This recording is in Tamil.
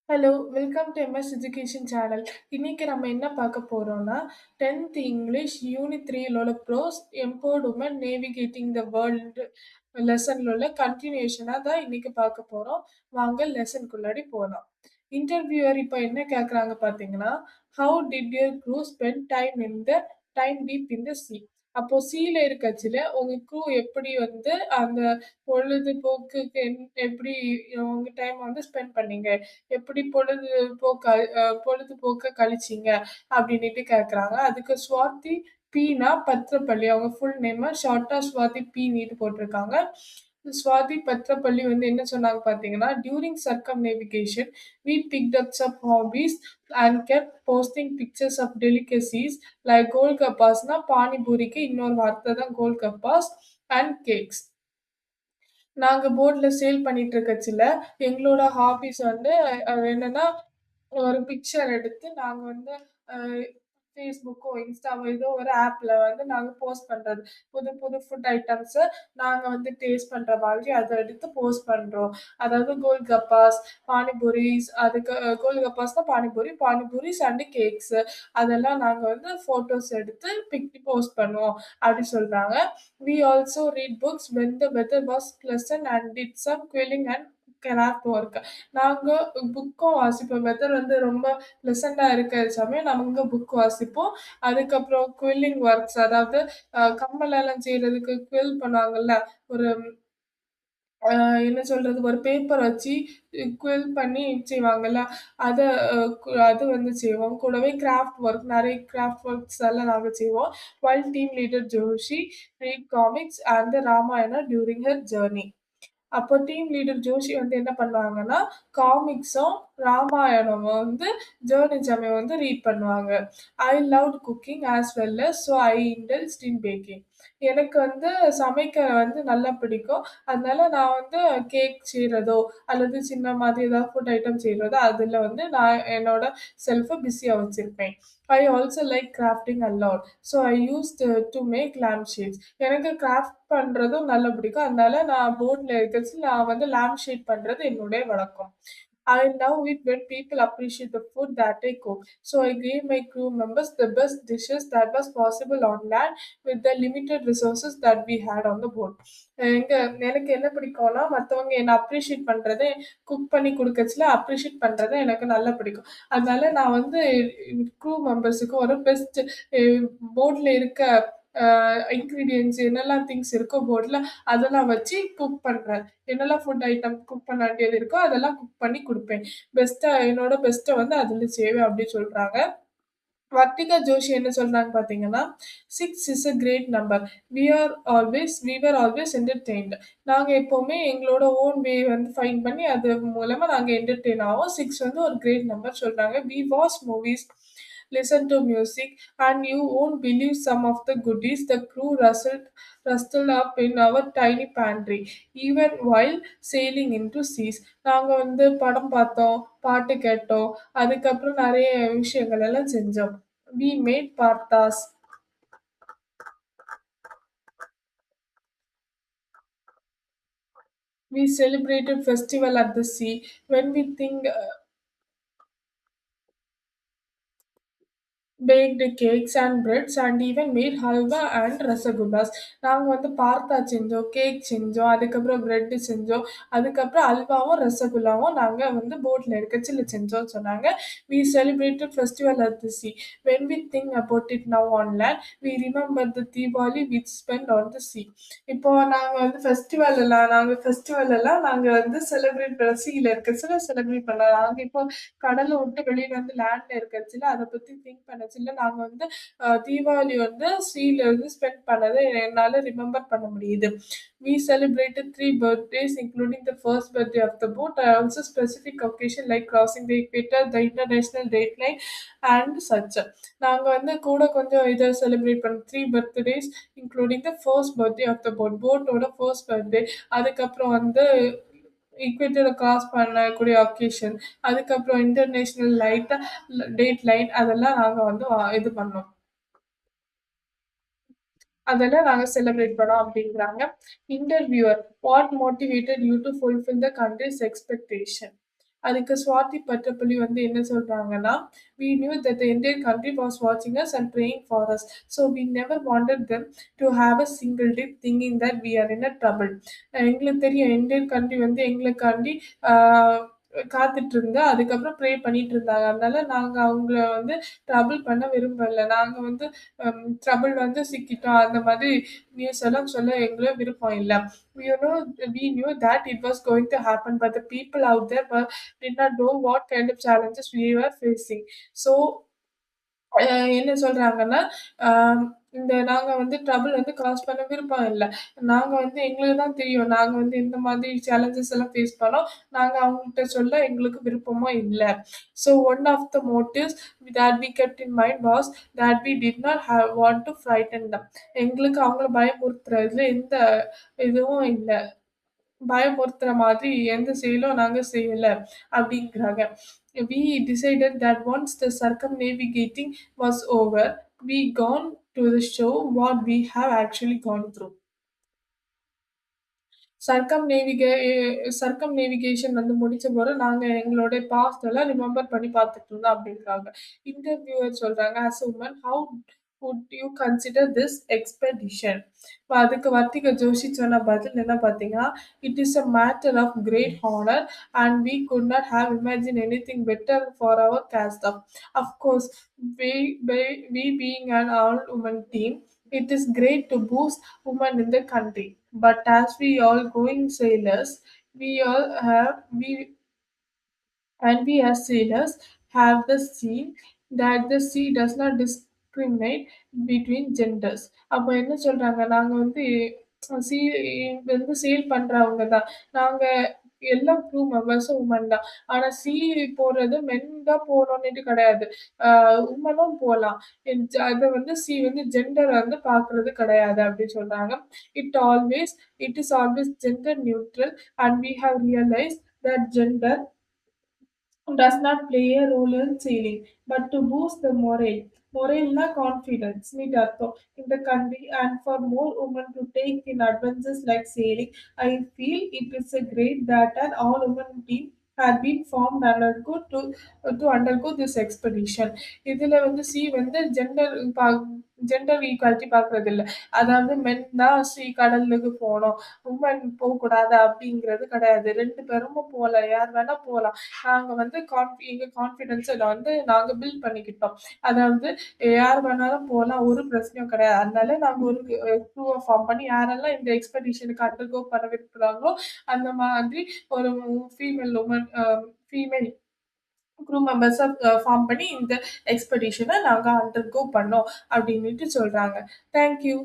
Hello! Welcome to MS education channel. இன்னைக்கு நம்ம என்ன பார்க்க போறோம்னா, 10th இங்கிலீஷ் யூனிட் 3ல உள்ள prose empowered women navigating the world லெசன்ல உள்ள கன்டினியூஷனா தான் இன்னைக்கு பார்க்க போறோம். வாங்க லெசன்க்குள்ளாடி போலாம். இன்டர்வியூவர் இப்ப என்ன கேட்கறாங்க பார்த்தீங்கன்னா, "how did your crew spend time deep in the sea?" அப்போ சீல இருக்கச்சுல உங்க க்ரூ எப்படி வந்து அந்த பொழுதுபோக்குக்கு எப்படி உங்க டைம் வந்து ஸ்பெண்ட் பண்ணீங்க? எப்படி பொழுதுபோக்க கழிச்சீங்க? அப்படின்னுட்டு கேட்கறாங்க. அதுக்கு ஸ்வாதி பீனா பத்ரப்பள்ளி அவங்க ஃபுல் நேம ஷார்ட்டா ஸ்வாதி பீனிட்டு போட்டிருக்காங்க. ஸ்வாதி பத்ரப்பள்ளி வந்து என்ன சொன்னாங்க பார்த்தீங்கன்னா, "during சர்கம்நேவிகேஷன், we picked up some hobbies and kept posting pictures of delicacies like கோல்கப்பாஸ்னா பானிபூரிக்கு இன்னொரு வார்த்தை தான் கோல்கப்பாஸ் அண்ட் கேக்ஸ். நாங்க போர்ட்ல சேல் பண்ணிட்டு இருக்கச்சுல, எங்களோட ஹாபீஸ் வந்து என்னன்னா, ஒரு பிக்சர் எடுத்து நாங்க வந்து அ Facebookஓ, Instaவோ ஏதோ ஒரு ஆப்ல வந்து நாங்க போஸ்ட் பண்றது. புது புது ஃபுட் ஐட்டம்ஸ நாங்க வந்து டேஸ்ட் பண்ற மாதிரி அத எடுத்து போஸ்ட் பண்றோம். அதாவது கோல்கப்பாஸ், பானிபூரிஸ் அதுக்கு கோல்கப்பாஸ்னா பானிபூரி, பானிபூரிஸ் அண்ட் கேக்ஸ் அதெல்லாம் நாங்க வந்து ஃபோட்டோஸ் எடுத்து போஸ்ட் பண்ணுவோம். அப்படி சொல்றாங்க. We also read books when the weather was pleasant and did some quilling and craft work. நாங்க புக்கும் வாசிப்போம். வெதர் வந்து ரொம்ப ப்ளசன்ட்டா இருக்கிற சமயம் நாங்க புக் வாசிப்போம். அதுக்கப்புறம் குவில்லிங் ஒர்க்ஸ் அதாவது கம்மலெல்லாம் செய்றதுக்கு குவில் பண்ணுவாங்கல்ல. ஒரு அ என்ன சொல்றது? ஒரு பேப்பர் வச்சு குவில் பண்ணி செய்வாங்கல்ல. அத அது வந்து செய்வோம். கூடவே கிராஃப்ட் ஒர்க் நெறைய கிராஃப்ட் ஒர்க்ஸ் எல்லாம் நாங்க செய்வோம். while team leader Joshi read comics and the Ramayana during her journey. அப்போ டீம் லீடர் ஜோஷி வந்து என்ன பண்ணுவாங்கன்னா, காமிக்ஸும், ராமாயணமும் வந்து ஜர்னி சமயம் வந்து ரீட் பண்ணுவாங்க. I loved cooking as well as so I indulged in baking. எனக்கு வந்து சமைக்க வந்து நல்லா பிடிக்கும். அதனால நான் வந்து கேக் செய்றதோ, அல்லது சின்ன மாதிரி ஏதாவது ஃபுட் ஐட்டம் செய்றதோ, அதுல வந்து நான் என்னோட செல்ஃப பிஸியா வச்சிருப்பேன். I also like crafting a lot. So I used to make lamp shades. எனக்கு கிராஃப்ட் பண்றதும் நல்லா பிடிக்கும். அதனால நான் போர்ட்ல இருக்கச்சு நான் வந்து லேம்ப் ஷேட் பண்றது என்னுடைய வழக்கம். I love it when people appreciate the food that I cook. So I gave my crew members the best dishes that was possible on land with the limited resources that we had on the boat. எங்க எனக்கு என்ன பிடிக்கும்னா, மத்தவங்க என்ன அப்ரிஷியேட் பண்றது, குக் பண்ணி குடுக்கச்சுல அப்ரிஷியேட் பண்றது எனக்கு நல்லா பிடிக்கும். அதனால நான் வந்து க்ரூ மெம்பர்ஸுக்கு ஒரு பெஸ்ட் அ போர்ட்ல இருக்க இன்கிரீடியன்ட்ஸ் என்னெல்லாம் திங்ஸ் இருக்கோ போர்ட்ல, அதெல்லாம் வச்சு குக் பண்றேன். என்னெல்லாம் ஃபுட் ஐட்டம் குக் பண்ண வேண்டியது இருக்கோ, அதெல்லாம் குக் பண்ணி குடுப்பேன். என்னோட பெஸ்ட்ட வந்து அதில செய்வேன் அப்டி சொல்றாங்க. வர்த்திகா ஜோஷி என்ன சொல்றாங்க பார்த்தீங்கன்னா, "6 is a great number. we were always entertained." நாங்க எப்பவுமே எங்களோட ஓன் வே வந்து ஃபைண்ட் பண்ணி அது மூலமா நாங்க என்டர்டெயின் ஆவோம். 6 வந்து ஒரு கிரேட் நம்பர் சொல்றாங்க. "We watch movies, listen to music and you won't believe some of the goodies the crew rustled up in our tiny pantry, even while sailing into seas." நாங்க வந்து படம் பார்த்தோம், பாட்டு கேட்டோம். அதுக்கப்புறம் நெறைய விஷயங்கள் எல்லாம் செஞ்சோம். We made partas. We celebrated festival at the sea. When we think baked cakes and breads and even made halwa and ரசகுல்லாஸ். நாங்க வந்து பார்த்தா செஞ்சோம், கேக் செஞ்சோம், அதுக்கப்புறம் பிரெட் செஞ்சோம். அதுக்கப்புறம் அல்வாவும், ரசகுல்லாவும் நாங்க வந்து போட்ல இருக்கச்சுல செஞ்சோம்னு சொன்னாங்க. We celebrated festival at the sea. When we think about it now on land, we remember the Diwali we spent on the sea. இப்போ ஃபெஸ்டிவல் எல்லாம் நாங்க வந்து செலிப்ரேட் சீல இருக்கச்சுல செலிப்ரேட் பண்ணலாம். நாங்க இப்போ கடல விட்டு வெளிய வந்து லேண்ட்ல இருக்கச்சுல அத பத்தி திங்க் பண்ணச்சுல நாங்க வந்து தீபாவளி வந்து சீல வந்து ஸ்பெண்ட் பண்ணத என்னால ரிமெம்பர் பண்ண முடியுது. We celebrated 3 birthdays including the first birthday of the boat. I also specific occasion like crossing the equator, the international date line and such. நாங்க வந்து கூட கொஞ்சம் இத செலிப்ரேட் பண்ணோம். 3 birthdays including the first birthday of the boat. போட்டோட ஃபர்ஸ்ட் பர்த்டே. அதுக்கப்புறம் வந்து ஈக்வேட்டர கிராஸ் பண்ணக்கூடிய அக்கேஷன். அதுக்கப்புறம் இன்டர்நேஷனல் டேட் லைன் அதெல்லாம் நாங்க வந்து இது பண்ணோம். அதெல்லாம் நாங்க செலிப்ரேட் பண்ணோம் அப்டிங்கிறாங்க. Interviewer: "what motivated you to fulfil the country's expectation?" அதுக்கு ஸ்வாதி பட்டப்பள்ளி வந்து என்ன சொல்றாங்கன்னா, "We knew that the entire country was watching us and praying for us. So we never wanted them to have a single day thinking that we are in a trouble." எங்களுக்கு தெரியும் இந்தியன் கண்ட்ரி வந்து எங்களுக்காண்டி ஆ காத்துட்டு இருந்தா, அதுக்கப்புறம் ப்ரே பண்ணிட்டு இருந்தாங்க. அதனால நாங்க அவங்கள வந்து ட்ரபிள் பண்ண விரும்பல. நாங்க வந்து ட்ரபிள் வந்து சிக்கிட்டோம். அந்த மாதிரி நியூஸ் எல்லாம் சொல்ல எங்களுக்கு விருப்பம் இல்ல. You know, we knew that it was going to happen, but the people out there did not know what kind of challenges we were facing. So அ என்ன சொல்றாங்கன்னா, அ இந்த நாங்க வந்து ட்ரபிள் வந்து காஸ் பண்ண விருப்பம் இல்ல. நாங்க வந்து எங்களுக்கு தான் தெரியும். நாங்க வந்து இந்த மாதிரி சேலஞ்சஸ் எல்லாம் ஃபேஸ் பண்ணோம். நாங்க அவங்ககிட்ட சொல்ல எங்களுக்கு விருப்பமும் இல்ல. So one of the motives that we kept in mind was that we did not want to frighten them. எங்களுக்கு அவங்கள பயமுறுத்துறதுல எந்த இதுவும் இல்ல. பயமுறுத்துற மாதிரி எந்த செயலும் நாங்க செய்யல அப்படிங்கிறாங்க. We decided that once the circumnavigating was over, we gone to the show what we have actually gone through. Sargam navigation வந்து முடிச்ச பிறகு நாங்க எங்களுடைய பாஸ்ட் எல்லாம் ரிமெம்பர் பண்ணி பார்த்துட்டு இருந்தோம் அப்படின்றாங்க. இன்டர்வியூவர் சொல்றாங்க, "as a woman how would you consider this expedition?" இப்ப அதுக்கு வர்த்திகா ஜோஷி சொன்ன பதில் என்ன பார்த்தீங்கன்னா, "it is a matter of great honour and we could not have imagine anything better for our cast off. Of course, we we being an all woman team, it is great to boost women in the country. But as we all going sailors, we all have we as sailors have the seen that the sea does not discriminate between genders." அப்ப என்ன சொல்றாங்க, நாங்க வந்து சி வந்து சேல் பண்றவங்க தான். நாங்க எல்லா க்ரூ மெம்பர்ஸும் உமன் தான். ஆனா போறது மென் தான் போணும்னுட்டு கிடையாது. அ உமனும் போலாம். அத வந்து வந்து ஜெண்டர் வந்து பார்க்குறது கிடையாது அப்படின்னு சொல்றாங்க. It is always gender neutral and we have realised that gender does not play a role in sailing, but to boost the morale. Morale confidence need in the country and for more women to take in adventures like sailing. I feel it is a great that an all women team had been formed to undergo this expedition. இதுல வந்து வந்து ஜெண்டர் ஈக்வாலிட்டி பார்க்கறதில்ல. அதாவது மென் தான் கடலுக்கு போணும். உமன் போக்கூடாது அப்படிங்கிறது கிடையாது. 2 பேரும் போலாம். யார் வேணா போலாம். நாங்க வந்து எங்க கான்ஃபிடன்ஸ வந்து நாங்க பில்ட் பண்ணிக்கிட்டோம். அதாவது யார் வேணாலும் போலாம். ஒரு பிரச்சனையும் கிடையாது. அதனால நாங்க ஒரு குரூவ ஃபார்ம் பண்ணி யாரெல்லாம் இந்த எக்ஸ்பெடிஷனுக்கு அண்டர்கோ பண்ண விரும்புறாங்களோ, அந்த மாதிரி ஒரு ஃபீமேல் குரூ மெம்பர்ஸ ஃபார்ம் பண்ணி இந்த எக்ஸ்பெடிஷன நாங்க அண்டர்கோ பண்ணோம் அப்டின்னுட்டு சொல்றாங்க. Thank you.